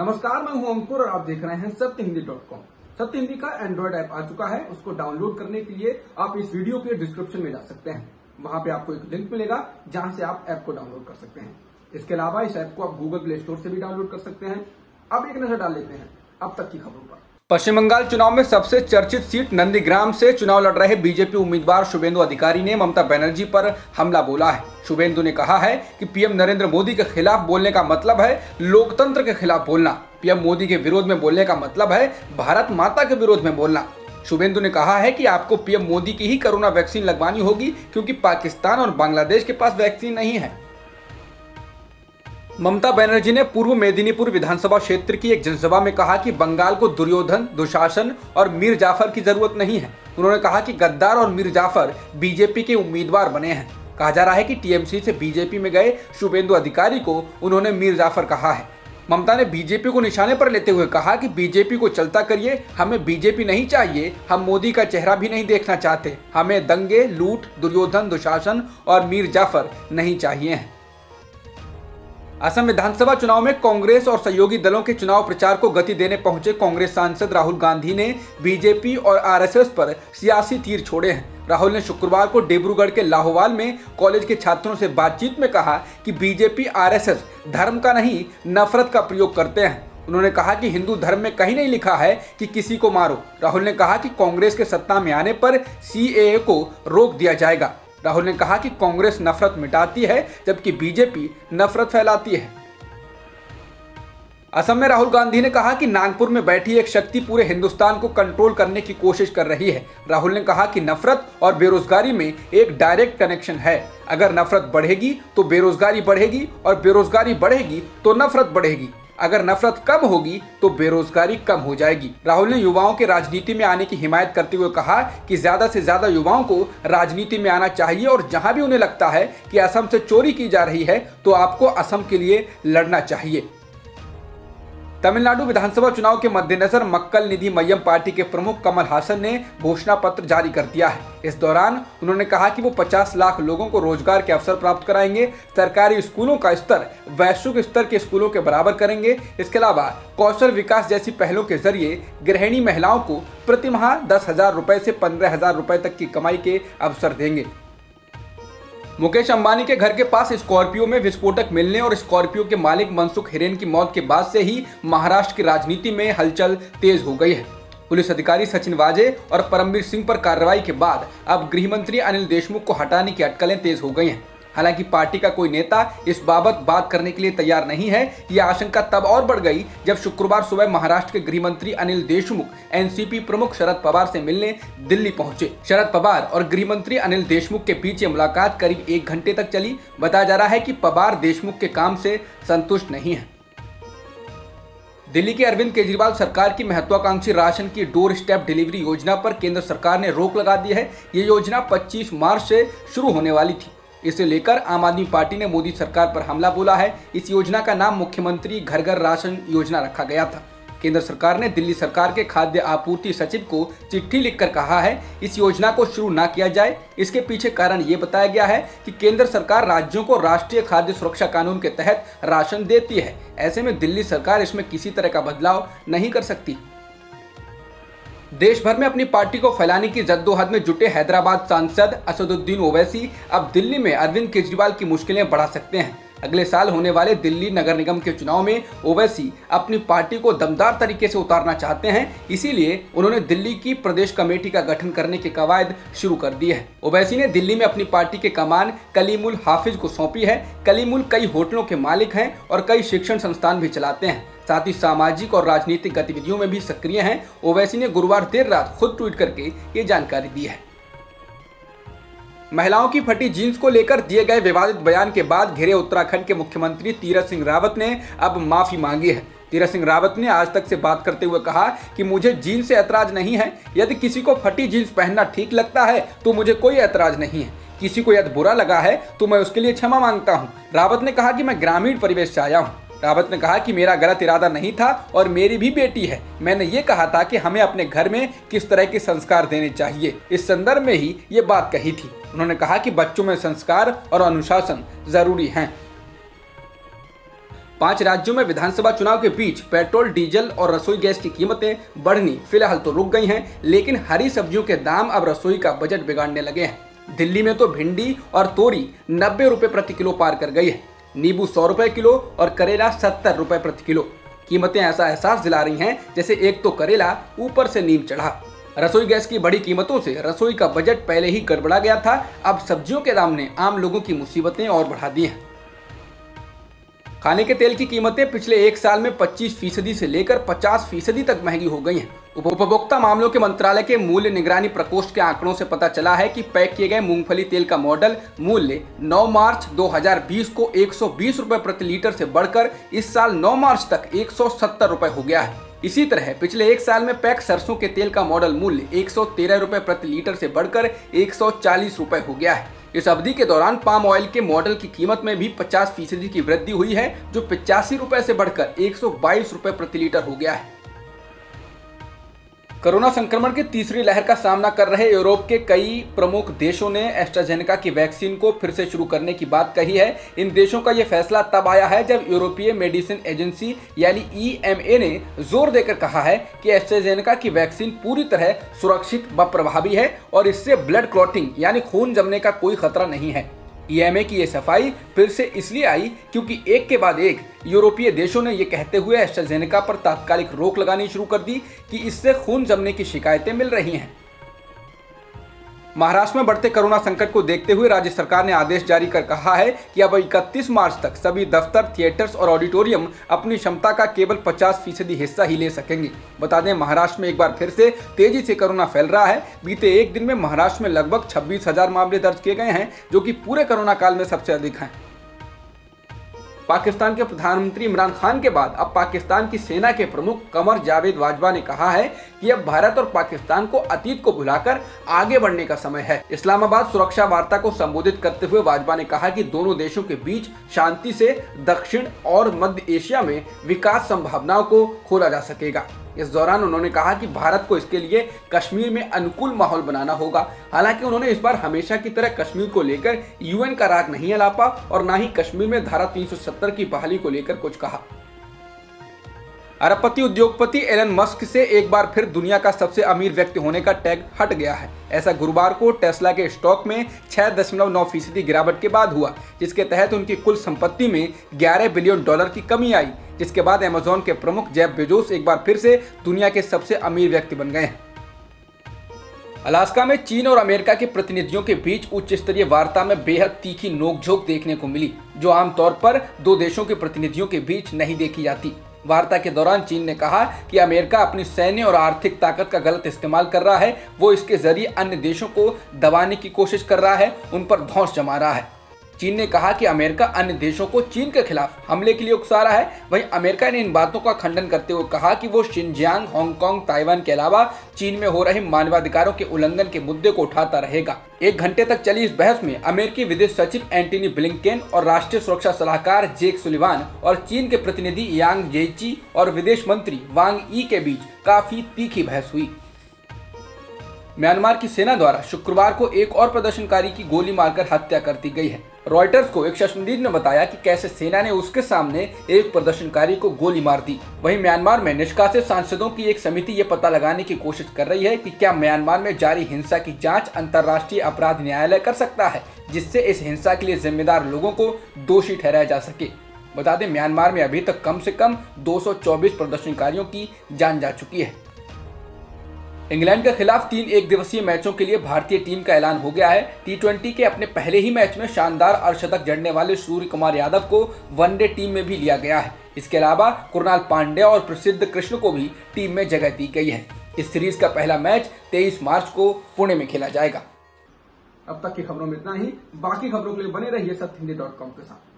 नमस्कार, मैं हूं अंकुर और आप देख रहे हैं सत्यहिंदी.com। सत्य हिंदी का एंड्रॉइड ऐप आ चुका है। उसको डाउनलोड करने के लिए आप इस वीडियो के डिस्क्रिप्शन में जा सकते हैं। वहां पे आपको एक लिंक मिलेगा जहां से आप ऐप को डाउनलोड कर सकते हैं। इसके अलावा इस ऐप को आप गूगल प्ले स्टोर से भी डाउनलोड कर सकते हैं। अब एक नजर डाल लेते हैं अब तक की खबरों पर। पश्चिम बंगाल चुनाव में सबसे चर्चित सीट नंदीग्राम से चुनाव लड़ रहे बीजेपी उम्मीदवार शुभेंदु अधिकारी ने ममता बनर्जी पर हमला बोला है। शुभेंदु ने कहा है कि पीएम नरेंद्र मोदी के खिलाफ बोलने का मतलब है लोकतंत्र के खिलाफ बोलना। पीएम मोदी के विरोध में बोलने का मतलब है भारत माता के विरोध में बोलना। शुभेंदु ने कहा है कि आपको पीएम मोदी की ही कोरोना वैक्सीन लगवानी होगी क्योंकि पाकिस्तान और बांग्लादेश के पास वैक्सीन नहीं है। ममता बनर्जी ने पूर्व मेदिनीपुर विधानसभा क्षेत्र की एक जनसभा में कहा कि बंगाल को दुर्योधन, दुशासन और मीर जाफर की जरूरत नहीं है। उन्होंने कहा कि गद्दार और मीर जाफर बीजेपी के उम्मीदवार बने हैं। कहा जा रहा है कि टीएमसी से बीजेपी में गए शुभेंदु अधिकारी को उन्होंने मीर जाफर कहा है। ममता ने बीजेपी को निशाने पर लेते हुए कहा कि बीजेपी को चलता करिए, हमें बीजेपी नहीं चाहिए, हम मोदी का चेहरा भी नहीं देखना चाहते। हमें दंगे, लूट, दुर्योधन, दुशासन और मीर जाफर नहीं चाहिए हैं। असम विधानसभा चुनाव में कांग्रेस और सहयोगी दलों के चुनाव प्रचार को गति देने पहुंचे कांग्रेस सांसद राहुल गांधी ने बीजेपी और आरएसएस पर सियासी तीर छोड़े हैं। राहुल ने शुक्रवार को डिब्रूगढ़ के लाहौवाल में कॉलेज के छात्रों से बातचीत में कहा कि बीजेपी आरएसएस धर्म का नहीं नफरत का प्रयोग करते हैं। उन्होंने कहा कि हिंदू धर्म में कहीं नहीं लिखा है कि किसी को मारो। राहुल ने कहा कि कांग्रेस के सत्ता में आने पर सीएए को रोक दिया जाएगा। राहुल ने कहा कि कांग्रेस नफरत मिटाती है जबकि बीजेपी नफरत फैलाती है। असम में राहुल गांधी ने कहा कि नागपुर में बैठी एक शक्ति पूरे हिंदुस्तान को कंट्रोल करने की कोशिश कर रही है। राहुल ने कहा कि नफरत और बेरोजगारी में एक डायरेक्ट कनेक्शन है। अगर नफरत बढ़ेगी तो बेरोजगारी बढ़ेगी और बेरोजगारी बढ़ेगी तो नफरत बढ़ेगी। अगर नफरत कम होगी तो बेरोजगारी कम हो जाएगी। राहुल ने युवाओं के राजनीति में आने की हिमायत करते हुए कहा कि ज्यादा से ज्यादा युवाओं को राजनीति में आना चाहिए और जहां भी उन्हें लगता है कि असम से चोरी की जा रही है तो आपको असम के लिए लड़ना चाहिए। तमिलनाडु विधानसभा चुनाव के मद्देनजर मक्कल निधि मय्यम पार्टी के प्रमुख कमल हासन ने घोषणा पत्र जारी कर दिया है। इस दौरान उन्होंने कहा कि वो 50 लाख लोगों को रोजगार के अवसर प्राप्त कराएंगे, सरकारी स्कूलों का स्तर वैश्विक स्तर के स्कूलों के बराबर करेंगे। इसके अलावा कौशल विकास जैसी पहलों के जरिए गृहिणी महिलाओं को प्रति माह 10,000 रुपए से 15,000 रुपए तक की कमाई के अवसर देंगे। मुकेश अंबानी के घर के पास स्कॉर्पियो में विस्फोटक मिलने और स्कॉर्पियो के मालिक मनसुख हिरेन की मौत के बाद से ही महाराष्ट्र की राजनीति में हलचल तेज हो गई है। पुलिस अधिकारी सचिन वाजे और परमवीर सिंह पर कार्रवाई के बाद अब गृह मंत्री अनिल देशमुख को हटाने की अटकलें तेज हो गई हैं। हालांकि पार्टी का कोई नेता इस बाबत बात करने के लिए तैयार नहीं है। यह आशंका तब और बढ़ गई जब शुक्रवार सुबह महाराष्ट्र के गृह मंत्री अनिल देशमुख एनसीपी प्रमुख शरद पवार से मिलने दिल्ली पहुंचे। शरद पवार और गृह मंत्री अनिल देशमुख के बीच ये मुलाकात करीब 1 घंटे तक चली। बताया जा रहा है कि पवार देशमुख के काम से संतुष्ट नहीं है। दिल्ली की अरविंद केजरीवाल सरकार की महत्वाकांक्षी राशन की डोर स्टेप डिलीवरी योजना पर केंद्र सरकार ने रोक लगा दी है। ये योजना 25 मार्च से शुरू होने वाली थी। इसे लेकर आम आदमी पार्टी ने मोदी सरकार पर हमला बोला है। इस योजना का नाम मुख्यमंत्री घर घर राशन योजना रखा गया था। केंद्र सरकार ने दिल्ली सरकार के खाद्य आपूर्ति सचिव को चिट्ठी लिखकर कहा है इस योजना को शुरू न किया जाए। इसके पीछे कारण ये बताया गया है कि केंद्र सरकार राज्यों को राष्ट्रीय खाद्य सुरक्षा कानून के तहत राशन देती है। ऐसे में दिल्ली सरकार इसमें किसी तरह का बदलाव नहीं कर सकती। देश भर में अपनी पार्टी को फैलाने की जद्दोजहद में जुटे हैदराबाद सांसद असदुद्दीन ओवैसी अब दिल्ली में अरविंद केजरीवाल की मुश्किलें बढ़ा सकते हैं। अगले साल होने वाले दिल्ली नगर निगम के चुनाव में ओवैसी अपनी पार्टी को दमदार तरीके से उतारना चाहते हैं। इसीलिए उन्होंने दिल्ली की प्रदेश कमेटी का गठन करने की कवायद शुरू कर दी है। ओवैसी ने दिल्ली में अपनी पार्टी के कमान कलीमुल हाफिज को सौंपी है। कलीमुल कई होटलों के मालिक हैं और कई शिक्षण संस्थान भी चलाते हैं। साथ ही सामाजिक और राजनीतिक गतिविधियों में भी सक्रिय हैं। ओवैसी ने गुरुवार देर रात खुद ट्वीट करके ये जानकारी दी है। महिलाओं की फटी जींस को लेकर दिए गए विवादित बयान के बाद घिरे उत्तराखंड के मुख्यमंत्री तीरथ सिंह रावत ने अब माफी मांगी है। तीरथ सिंह रावत ने आज तक से बात करते हुए कहा कि मुझे जीन्स से ऐतराज नहीं है। यदि किसी को फटी जीन्स पहनना ठीक लगता है तो मुझे कोई ऐतराज नहीं है। किसी को यदि बुरा लगा है तो मैं उसके लिए क्षमा मांगता हूँ। रावत ने कहा कि मैं ग्रामीण परिवेश से आया हूँ। रावत ने कहा कि मेरा गलत इरादा नहीं था और मेरी भी बेटी है। मैंने ये कहा था कि हमें अपने घर में किस तरह के संस्कार देने चाहिए। इस संदर्भ में ही ये बात कही थी। उन्होंने कहा कि बच्चों में संस्कार और अनुशासन जरूरी हैं। 5 राज्यों में विधानसभा चुनाव के बीच पेट्रोल, डीजल और रसोई गैस की कीमतें बढ़नी फिलहाल तो रुक गई हैं, लेकिन हरी सब्जियों के दाम अब रसोई का बजट बिगाड़ने लगे हैं। दिल्ली में तो भिंडी और तोरी 90 रुपए प्रति किलो पार कर गई है। नींबू 100 रुपए किलो और करेला 70 रुपए प्रति किलो। कीमतें ऐसा एहसास दिला रही हैं जैसे एक तो करेला ऊपर से नीम चढ़ा। रसोई गैस की बढ़ी कीमतों से रसोई का बजट पहले ही गड़बड़ा गया था, अब सब्जियों के दाम ने आम लोगों की मुसीबतें और बढ़ा दी हैं। खाने के तेल की कीमतें पिछले 1 साल में 25% से लेकर 50% तक महंगी हो गई हैं। उपभोक्ता मामलों के मंत्रालय के मूल्य निगरानी प्रकोष्ठ के आंकड़ों से पता चला है कि पैक किए गए मूंगफली तेल का मॉडल मूल्य 9 मार्च 2020 को 120 रुपए प्रति लीटर से बढ़कर इस साल 9 मार्च तक 170 रुपए हो गया है। इसी तरह पिछले 1 साल में पैक सरसों के तेल का मॉडल मूल्य 113 रुपए प्रति लीटर से बढ़कर 140 रुपए हो गया है। इस अवधि के दौरान पाम ऑयल के मॉडल की कीमत में भी 50% की वृद्धि हुई है, जो 85 रुपए से बढ़कर 122 रुपए प्रति लीटर हो गया है। कोरोना संक्रमण की तीसरी लहर का सामना कर रहे यूरोप के कई प्रमुख देशों ने एस्ट्राजेनेका की वैक्सीन को फिर से शुरू करने की बात कही है। इन देशों का यह फैसला तब आया है जब यूरोपीय मेडिसिन एजेंसी यानी EMA ने जोर देकर कहा है कि एस्ट्राजेनेका की वैक्सीन पूरी तरह सुरक्षित व प्रभावी है और इससे ब्लड क्लॉटिंग यानी खून जमने का कोई खतरा नहीं है। EMA की ये सफाई फिर से इसलिए आई क्योंकि एक के बाद एक यूरोपीय देशों ने ये कहते हुए एस्ट्राजेनेका पर तात्कालिक रोक लगानी शुरू कर दी कि इससे खून जमने की शिकायतें मिल रही हैं। महाराष्ट्र में बढ़ते कोरोना संकट को देखते हुए राज्य सरकार ने आदेश जारी कर कहा है कि अब 31 मार्च तक सभी दफ्तर, थिएटर्स और ऑडिटोरियम अपनी क्षमता का केवल 50% हिस्सा ही ले सकेंगे। बता दें, महाराष्ट्र में एक बार फिर से तेजी से कोरोना फैल रहा है। बीते एक दिन में महाराष्ट्र में लगभग 26,000 मामले दर्ज किए गए हैं, जो कि पूरे कोरोना काल में सबसे अधिक हैं। पाकिस्तान के प्रधानमंत्री इमरान खान के बाद अब पाकिस्तान की सेना के प्रमुख कमर जावेद बाजवा ने कहा है कि अब भारत और पाकिस्तान को अतीत को भुलाकर आगे बढ़ने का समय है। इस्लामाबाद सुरक्षा वार्ता को संबोधित करते हुए बाजवा ने कहा कि दोनों देशों के बीच शांति से दक्षिण और मध्य एशिया में विकास संभावनाओं को खोला जा सकेगा। इस दौरान उन्होंने कहा कि भारत को इसके लिए कश्मीर में अनुकूल माहौल बनाना होगा। हालांकि उन्होंने इस बार हमेशा की तरह कश्मीर को लेकर UN का राग नहीं अलापा और न ही कश्मीर में धारा 370 की बहाली को लेकर कुछ कहा। अरबपति उद्योगपति एलन मस्क से एक बार फिर दुनिया का सबसे अमीर व्यक्ति होने का टैग हट गया है। ऐसा गुरुवार को टेस्ला के स्टॉक में 6.9% गिरावट के बाद हुआ, जिसके तहत उनकी कुल संपत्ति में $11 बिलियन की कमी आई, जिसके बाद अमेज़न के प्रमुख जेफ बेजोस एक बार फिर से दुनिया के सबसे अमीर व्यक्ति बन गए हैं। अलास्का में चीन और अमेरिका के प्रतिनिधियों के बीच उच्च स्तरीय वार्ता में बेहद तीखी नोकझोंक देखने को मिली, जो आमतौर पर दो देशों के प्रतिनिधियों के बीच नहीं देखी जाती। वार्ता के दौरान चीन ने कहा कि अमेरिका अपनी सैन्य और आर्थिक ताकत का गलत इस्तेमाल कर रहा है, वो इसके जरिए अन्य देशों को दबाने की कोशिश कर रहा है, उन पर धौंस जमा रहा है। चीन ने कहा कि अमेरिका अन्य देशों को चीन के खिलाफ हमले के लिए उकसा रहा है। वहीं अमेरिका ने इन बातों का खंडन करते हुए कहा कि वो शिनजियांग, हांगकांग, ताइवान के अलावा चीन में हो रहे मानवाधिकारों के उल्लंघन के मुद्दे को उठाता रहेगा। 1 घंटे तक चली इस बहस में अमेरिकी विदेश सचिव एंटनी ब्लिंकेन और राष्ट्रीय सुरक्षा सलाहकार जेक सुलिवान और चीन के प्रतिनिधि यांग जेची और विदेश मंत्री वांग यी के बीच काफी तीखी बहस हुई। म्यांमार की सेना द्वारा शुक्रवार को एक और प्रदर्शनकारी की गोली मारकर हत्या कर दी गई है। रॉयटर्स को एक चश्मदीद ने बताया कि कैसे सेना ने उसके सामने एक प्रदर्शनकारी को गोली मार दी। वहीं म्यांमार में निष्कासित सांसदों की एक समिति ये पता लगाने की कोशिश कर रही है कि क्या म्यांमार में जारी हिंसा की जांच अंतर्राष्ट्रीय अपराध न्यायालय कर सकता है, जिससे इस हिंसा के लिए जिम्मेदार लोगों को दोषी ठहराया जा सके। बता दें, म्यांमार में अभी तक कम से कम 224 प्रदर्शनकारियों की जान जा चुकी है। इंग्लैंड के खिलाफ 3 एकदिवसीय मैचों के लिए भारतीय टीम का ऐलान हो गया है। T20 के अपने पहले ही मैच में शानदार अर्धशतक जड़ने वाले सूर्य कुमार यादव को वनडे टीम में भी लिया गया है। इसके अलावा कृणाल पांड्या और प्रसिद्ध कृष्ण को भी टीम में जगह दी गई है। इस सीरीज का पहला मैच 23 मार्च को पुणे में खेला जाएगा। अब तक की खबरों में इतना ही। बाकी खबरों के लिए बने रहिए सत्यहिंदी.com के साथ।